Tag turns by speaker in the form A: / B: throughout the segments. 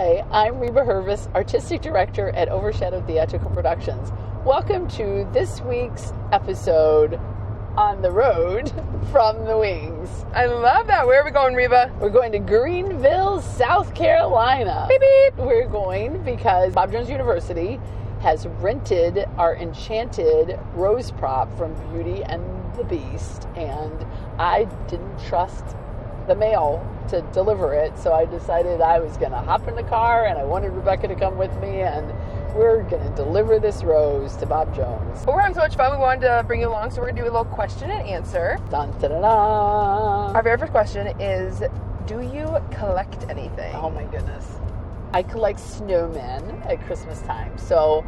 A: Hi, I'm Reba Hervis, Artistic Director at Overshadowed Theatrical Productions. Welcome to this week's episode on the road from the wings.
B: I love that. Where are we going, Reba?
A: We're going to Greenville, South Carolina.
B: Beep, beep.
A: We're going because Bob Jones University has rented our enchanted rose prop from Beauty and the Beast, and I didn't trust the mail to deliver it, so I decided I was going to hop in the car, and I wanted Rebecca to come with me, and we're going to deliver this rose to Bob Jones.
B: But we're having so much fun, we wanted to bring you along, so we're going to do a little question and answer.
A: Dun, da, da, da.
B: Our very first question is, do you collect anything?
A: Oh my goodness. I collect snowmen at Christmas time, so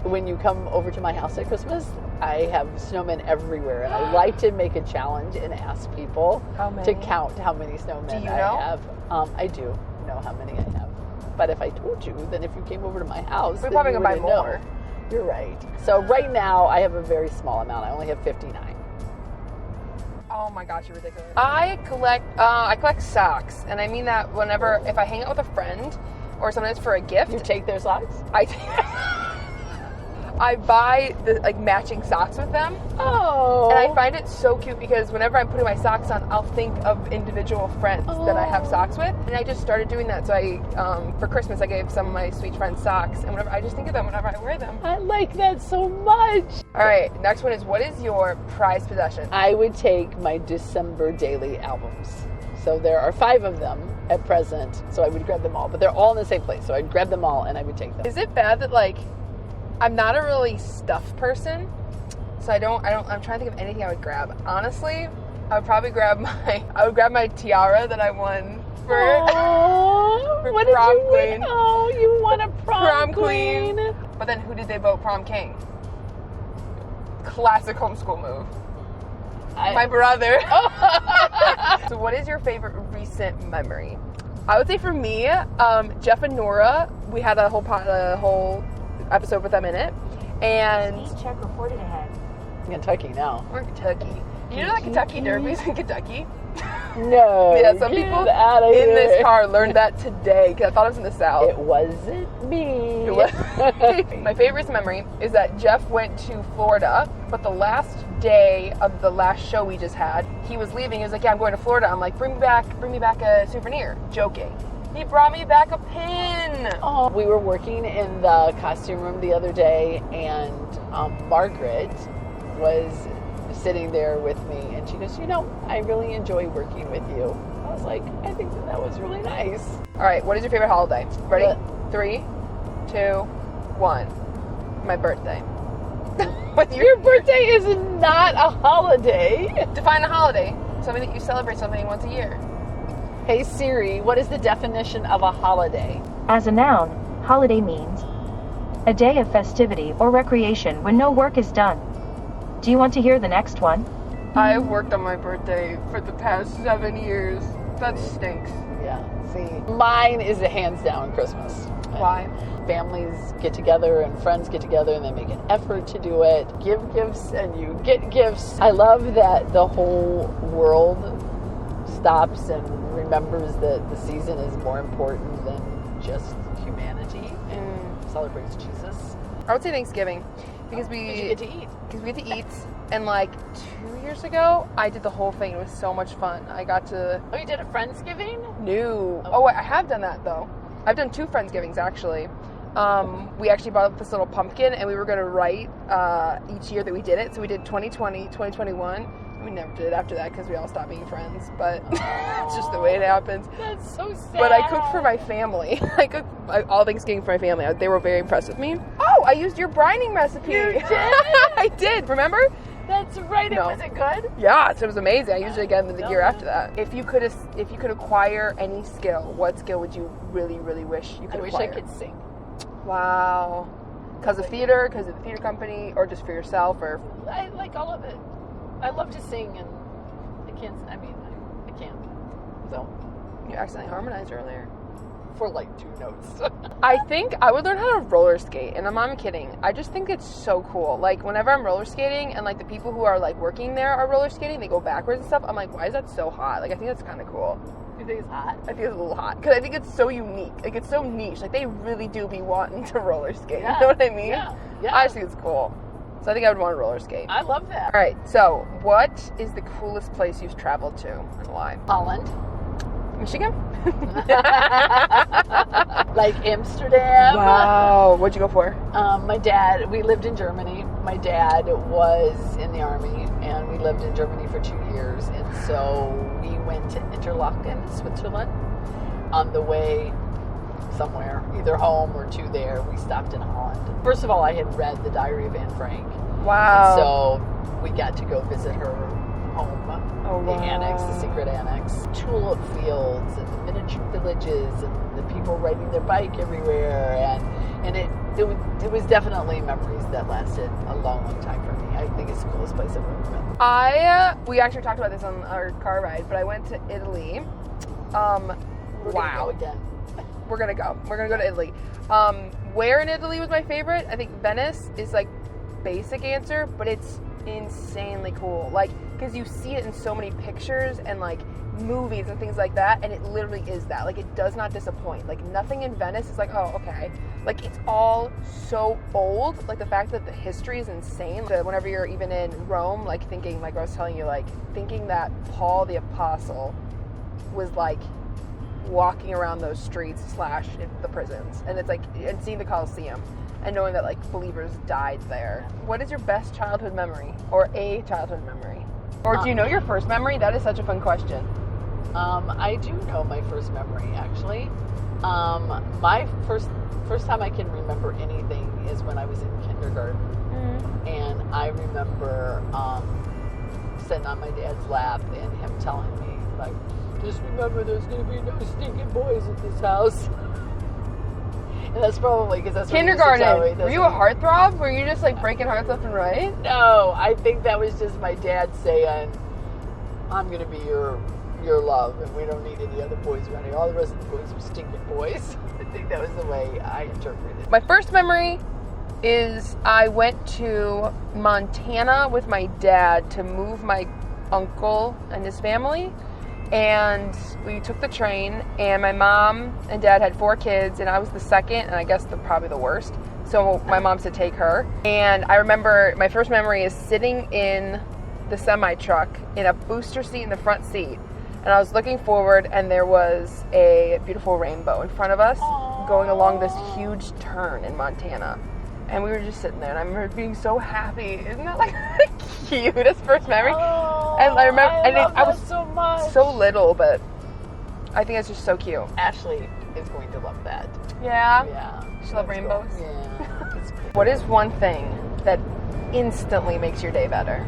A: when you come over to my house at Christmas, I have snowmen everywhere, and I like to make a challenge and ask people to count how many snowmen I have. I do know how many I have, but if I told you, then if you came over to my house,
B: we're probably going to buy more.
A: Know. You're right. So right now, I have a very small amount. I only have 59.
B: Oh my gosh, you're ridiculous. I collect socks, and I mean that if I hang out with a friend or sometimes for a gift.
A: You take their socks?
B: I buy the matching socks with them.
A: Oh.
B: And I find it so cute because whenever I'm putting my socks on, I'll think of individual friends that I have socks with. And I just started doing that. So for Christmas, I gave some of my sweet friends socks. And I just think of them whenever I wear them.
A: I like that so much.
B: All right. Next one is, what is your prized possession?
A: I would take my December daily albums. So there are 5 of them at present. So I would grab them all. But they're all in the same place. So I'd grab them all and I would take them.
B: Is it bad that I'm not a really stuffed person, so I'm trying to think of anything I would grab. Honestly, I would probably grab my tiara that I won for
A: what
B: prom
A: did you
B: queen.
A: Win? Oh, you won a prom
B: queen. But then who did they vote prom king? Classic homeschool move. My brother. So what is your favorite recent memory? I would say for me, Jeff and Nora, we had a whole episode with them in it, and
C: Speed check reported ahead.
A: Kentucky now.
B: We're in Kentucky. You know the Kentucky Derby's in Kentucky?
A: No.
B: Yeah, some people in this car learned that today because I thought it was in the South.
A: It wasn't me.
B: My favorite memory is that Jeff went to Florida, but the last day of the last show we just had, he was leaving. He was like, "Yeah, I'm going to Florida." I'm like, "Bring me back a souvenir." Joking. He brought me back a pin.
A: Oh, we were working in the costume room the other day, and Margaret was sitting there with me, and she goes, I really enjoy working with you. I was like, I think that was really nice.
B: All right, what is your favorite holiday? Ready? 3, 2, 1. My birthday.
A: Your birthday is not a holiday.
B: Define a holiday. Something that you celebrate something once a year.
A: Hey Siri, what is the definition of a holiday?
C: As a noun, holiday means a day of festivity or recreation when no work is done. Do you want to hear the next one?
B: I've worked on my birthday for the past 7 years. That stinks.
A: Yeah, see, mine is a hands down Christmas.
B: Why?
A: Families get together and friends get together and they make an effort to do it. Give gifts and you get gifts. I love that the whole world stops and remembers that the season is more important than just humanity and celebrates Jesus.
B: I would say Thanksgiving because we
A: get to eat.
B: Because we get to eat, and 2 years ago, I did the whole thing. It was so much fun. I got to.
A: Oh, you did a Friendsgiving?
B: No. Oh, wait, I have done that though. I've done 2 Friendsgivings actually. We actually bought up this little pumpkin, and we were going to write each year that we did it. So we did 2020, 2021. We never did it after that because we all stopped being friends, but it's just the way it happens.
A: That's so sad.
B: But I cooked for my family. I cooked all Thanksgiving for my family. They were very impressed with me. Oh, I used your brining recipe.
A: You did?
B: I did. Remember?
A: That's right.
B: No.
A: Was it good?
B: Yes, it was amazing. I used it again the year after that. If you could acquire any skill, what skill would you really, really wish you could acquire?
A: I wish I could sing.
B: Wow. Because of theater, because of the theater company, or just for yourself, or?
A: I like all of it. I love to sing, and I can't. So
B: You accidentally harmonized earlier.
A: For 2 notes.
B: I think I would learn how to roller skate, and I'm not kidding. I just think it's so cool. Whenever I'm roller skating, and the people who are working there are roller skating, they go backwards and stuff. I'm like, why is that so hot? I think that's kind of cool.
A: You think it's hot?
B: I think it's a little hot because I think it's so unique. Like, it's so niche. Like, they really do be wanting to roller skate.
A: Yeah.
B: You know what I mean?
A: Yeah.
B: I just think it's cool. So I think I would want to roller skate.
A: I love that.
B: All right. So, what is the coolest place you've traveled to and why?
A: Holland.
B: Michigan?
A: Like Amsterdam.
B: Wow. What'd you go for?
A: My dad, we lived in Germany. My dad was in the army, and we lived in Germany for 2 years. And so we went to Interlaken, Switzerland. On the way somewhere, either home or to there, we stopped in Holland. First of all, I had read The Diary of Anne Frank.
B: Wow.
A: And so we got to go visit her home.
B: Oh,
A: the
B: wow.
A: annex, the secret annex. Tulip fields and the miniature villages and the people riding their bike everywhere. And it was definitely memories that lasted a long, long time for me. I think it's the coolest place I've ever been.
B: We actually talked about this on our car ride, but I went to Italy.
A: We're gonna go again.
B: We're gonna go to Italy. Where in Italy was my favorite? I think Venice is like basic answer, but it's insanely cool. Like, because you see it in so many pictures and like movies and things like that, and it literally is that. Like, it does not disappoint. Like, nothing in Venice is like, oh, okay. Like, it's all so old. Like, the fact that the history is insane. So whenever you're even in Rome, like thinking, like I was telling you, like thinking that Paul the Apostle was like walking around those streets / the prisons, and it's like, and seeing the Colosseum and knowing that like believers died there. What is your best childhood memory, or a childhood memory, or do you know your first memory? That is such a fun question.
A: I do know my first memory, actually. My first time I can remember anything is when I was in kindergarten.
B: Mm-hmm.
A: And I remember sitting on my dad's lap and him telling me, like, just remember there's going to be no stinking boys at this house. And that's probably because that's
B: Kindergarten.
A: What he used to tell me.
B: Were you a heartthrob? Were you just like breaking hearts left and right?
A: No, I think that was just my dad saying, I'm going to be your love, and we don't need any other boys around here. All the rest of the boys are stinking boys. I think that was the way I interpreted it.
B: My first memory is I went to Montana with my dad to move my uncle and his family, and we took the train, and my mom and dad had 4 kids, and I was the second, and I guess probably the worst. So my mom said take her, and I remember my first memory is sitting in the semi-truck in a booster seat in the front seat, and I was looking forward, and there was a beautiful rainbow in front of us.
A: Aww.
B: Going along this huge turn in Montana. And we were just sitting there, and I remember being so happy. Isn't that like the cutest first memory?
A: Oh,
B: and I remember, I was
A: so much.
B: so little, but I think it's just so cute.
A: Ashley is going to love that.
B: Yeah?
A: Yeah.
B: She love
A: That's
B: rainbows?
A: Cool. Yeah. It's cool.
B: What is one thing that instantly makes your day better?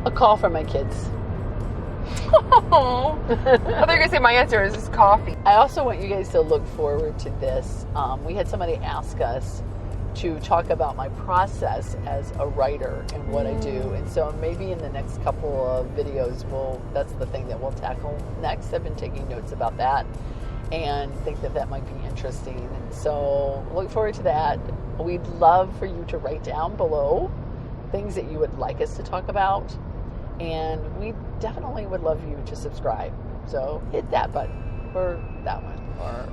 A: A call from my kids.
B: Oh. I thought you were going to say my answer is just coffee.
A: I also want you guys to look forward to this. We had somebody ask us to talk about my process as a writer and what I do. And so maybe in the next couple of videos, that's the thing that we'll tackle next. I've been taking notes about that and think that might be interesting. And so look forward to that. We'd love for you to write down below things that you would like us to talk about. And we definitely would love you to subscribe. So hit that button, or that one, or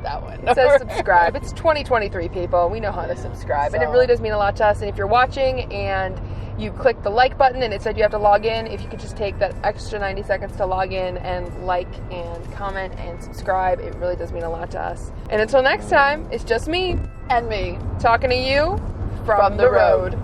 A: that one.
B: It says subscribe. It's 2023, people. We know how to subscribe. And it really does mean a lot to us. And if you're watching and you click the like button and it said you have to log in, if you could just take that extra 90 seconds to log in and like and comment and subscribe, it really does mean a lot to us. And until next time, it's just me
A: And me.
B: talking to you from the road.